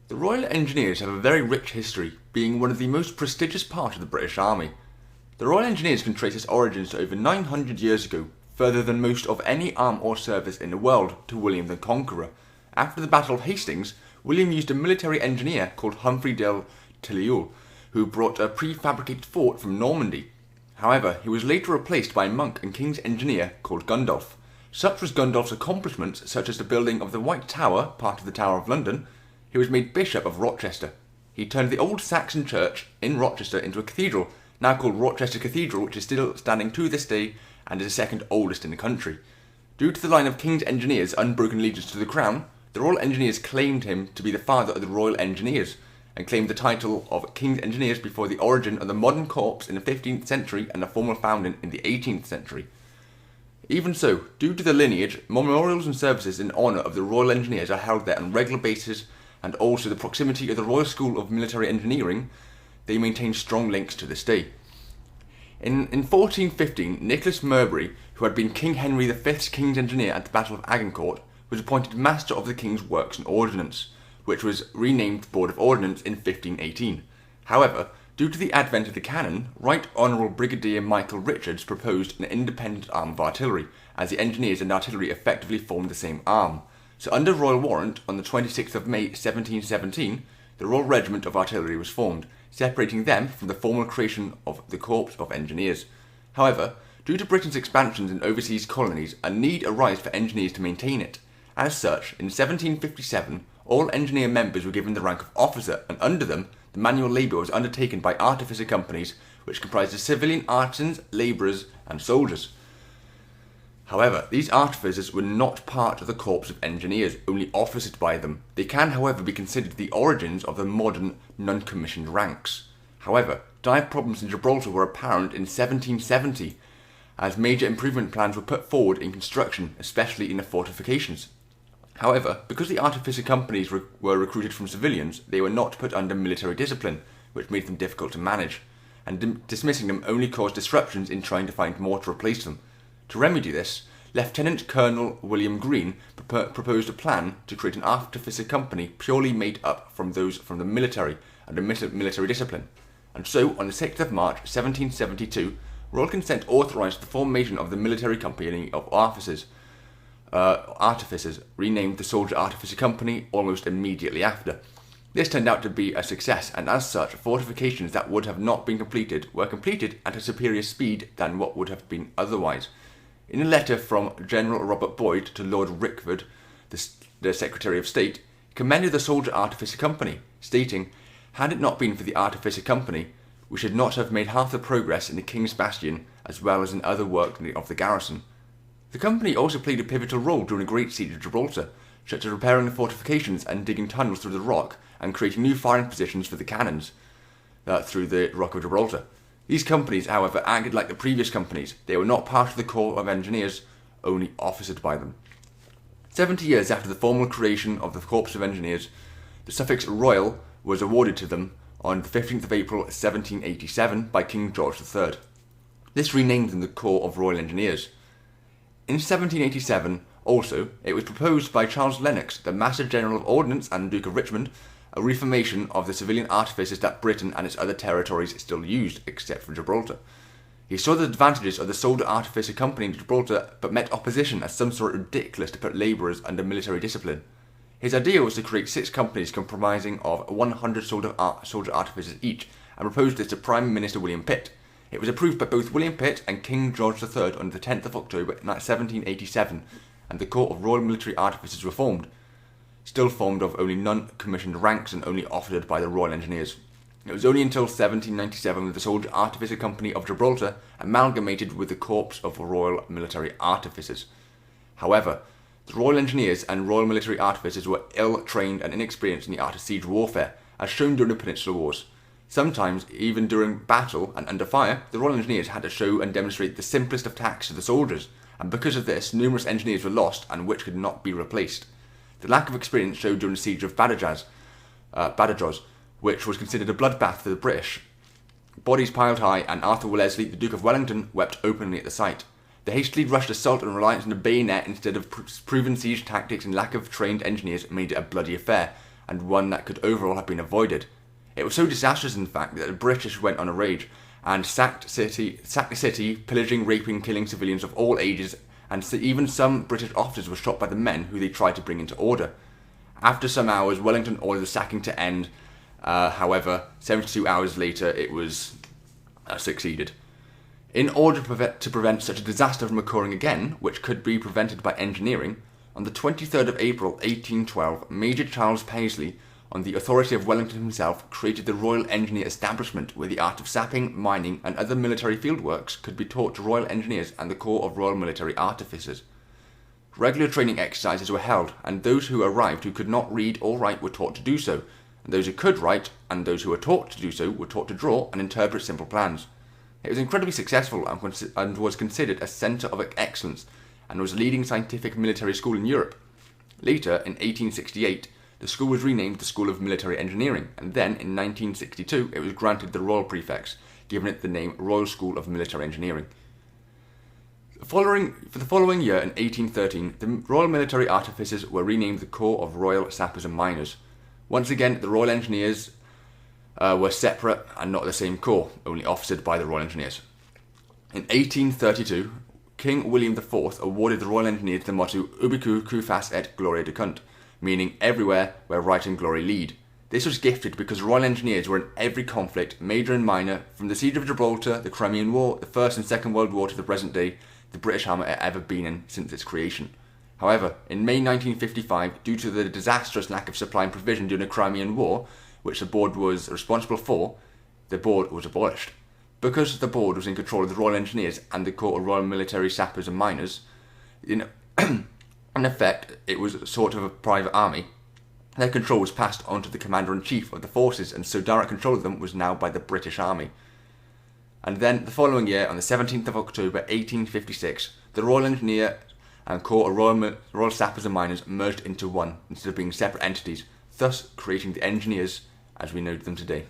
The Royal Engineers have a very rich history, being one of the most prestigious part of the British Army. The Royal Engineers can trace its origins to over 900 years ago, further than most of any arm or service in the world, to William the Conqueror. After the Battle of Hastings, William used a military engineer called Humphrey de Tilleul, who brought a prefabricated fort from Normandy. However, he was later replaced by a monk and king's engineer called Gundulf. Such was Gundulf's accomplishments, such as the building of the White Tower, part of the Tower of London. He was made Bishop of Rochester. He turned the old Saxon church in Rochester into a cathedral, now called Rochester Cathedral, which is still standing to this day and is the second oldest in the country. Due to the line of King's Engineers' unbroken allegiance to the Crown, the Royal Engineers claimed him to be the father of the Royal Engineers, and claimed the title of King's Engineers before the origin of the modern corps in the 15th century and the formal founding in the 18th century. Even so, due to the lineage, memorials and services in honour of the Royal Engineers are held there on a regular basis, and also the proximity of the Royal School of Military Engineering, they maintain strong links to this day. In 1415, Nicholas Murbury, who had been King Henry V's King's Engineer at the Battle of Agincourt, was appointed Master of the King's Works and Ordnance, which was renamed Board of Ordnance in 1518. However, due to the advent of the cannon, Right Honourable Brigadier Michael Richards proposed an independent arm of artillery, as the engineers and artillery effectively formed the same arm. So under royal warrant, on the 26th of May 1717, the Royal Regiment of Artillery was formed, separating them from the formal creation of the Corps of Engineers. However, due to Britain's expansions in overseas colonies, a need arose for engineers to maintain it. As such, in 1757, all engineer members were given the rank of officer, and under them, the manual labour was undertaken by artificer companies, which comprised of civilian artisans, labourers, and soldiers. However, these artificers were not part of the Corps of Engineers, only officered by them. They can, however, be considered the origins of the modern non-commissioned ranks. However, dire problems in Gibraltar were apparent in 1770, as major improvement plans were put forward in construction, especially in the fortifications. However, because the artificer companies were recruited from civilians, they were not put under military discipline, which made them difficult to manage, and dismissing them only caused disruptions in trying to find more to replace them. To remedy this, Lieutenant Colonel William Green proposed a plan to create an artificer company purely made up from those from the military under military discipline. And so, on the 6th of March 1772, royal consent authorised the formation of the military company of artificers, renamed the Soldier Artificer Company almost immediately after. This turned out to be a success, and as such, fortifications that would have not been completed were completed at a superior speed than what would have been otherwise. In a letter from General Robert Boyd to Lord Rickford, the Secretary of State, he commended the Soldier Artificer Company, stating, "Had it not been for the Artificer Company, we should not have made half the progress in the King's Bastion, as well as in other work of the garrison." The company also played a pivotal role during the Great Siege of Gibraltar, such as repairing the fortifications and digging tunnels through the rock and creating new firing positions for the cannons through the Rock of Gibraltar. These companies, however, acted like the previous companies. They were not part of the Corps of Engineers, only officered by them. 70 years after the formal creation of the Corps of Engineers, the suffix Royal was awarded to them on the 15th of April 1787 by King George III. This renamed them the Corps of Royal Engineers. In 1787, also, it was proposed by Charles Lennox, the Master General of Ordnance and Duke of Richmond, a reformation of the civilian artificers that Britain and its other territories still used, except for Gibraltar. He saw the advantages of the Soldier Artificer Company in Gibraltar, but met opposition as some saw it ridiculous to put labourers under military discipline. His idea was to create 6 companies comprising of 100 soldier artificers each, and proposed this to Prime Minister William Pitt. It was approved by both William Pitt and King George III on the 10th of October 1787, and the Corps of Royal Military Artificers were formed, still formed of only non-commissioned ranks and only officered by the Royal Engineers. It was only until 1797 that the Soldier Artificer Company of Gibraltar amalgamated with the Corps of Royal Military Artificers. However, the Royal Engineers and Royal Military Artificers were ill-trained and inexperienced in the art of siege warfare, as shown during the Peninsular Wars. Sometimes, even during battle and under fire, the Royal Engineers had to show and demonstrate the simplest of tactics to the soldiers, and because of this, numerous engineers were lost and which could not be replaced. The lack of experience showed during the siege of Badajoz, which was considered a bloodbath for the British. Bodies piled high, and Arthur Wellesley, the Duke of Wellington, wept openly at the sight. The hastily rushed assault and reliance on the bayonet instead of proven siege tactics and lack of trained engineers made it a bloody affair, and one that could overall have been avoided. It was so disastrous, in fact, that the British went on a rage and sacked the city, pillaging, raping, killing civilians of all ages, and even some British officers were shot by the men who they tried to bring into order. After some hours, Wellington ordered the sacking to end. However, 72 hours later, it was succeeded. In order to prevent such a disaster from occurring again, which could be prevented by engineering, on the 23rd of April 1812, Major Charles Paisley, on the authority of Wellington himself, created the Royal Engineer Establishment, where the art of sapping, mining, and other military fieldworks could be taught to Royal Engineers and the Corps of Royal Military Artificers. Regular training exercises were held, and those who arrived who could not read or write were taught to do so, and those who could write, and those who were taught to do so, were taught to draw and interpret simple plans. It was incredibly successful and was considered a centre of excellence, and was a leading scientific military school in Europe. Later, in 1868, the school was renamed the School of Military Engineering, and then, in 1962, it was granted the Royal Prefix, giving it the name Royal School of Military Engineering. For the following year, in 1813, the Royal Military Artificers were renamed the Corps of Royal Sappers and Miners. Once again, the Royal Engineers were separate and not the same corps, only officered by the Royal Engineers. In 1832, King William IV awarded the Royal Engineers the motto Ubique fas et Gloria Decunt, meaning everywhere where right and glory lead. This was gifted because Royal Engineers were in every conflict, major and minor, from the Siege of Gibraltar, the Crimean War, the First and Second World War to the present day, the British Army had ever been in since its creation. However, in May 1955, due to the disastrous lack of supply and provision during the Crimean War, which the board was responsible for, the board was abolished. Because the board was in control of the Royal Engineers and the Corps of Royal Military Sappers and Miners, in effect, it was sort of a private army. Their control was passed on to the Commander-in-Chief of the forces, and so direct control of them was now by the British Army. And then, the following year, on the 17th of October 1856, the Royal Engineer and Corps of Royal Sappers and Miners merged into one, instead of being separate entities, thus creating the Engineers as we know them today.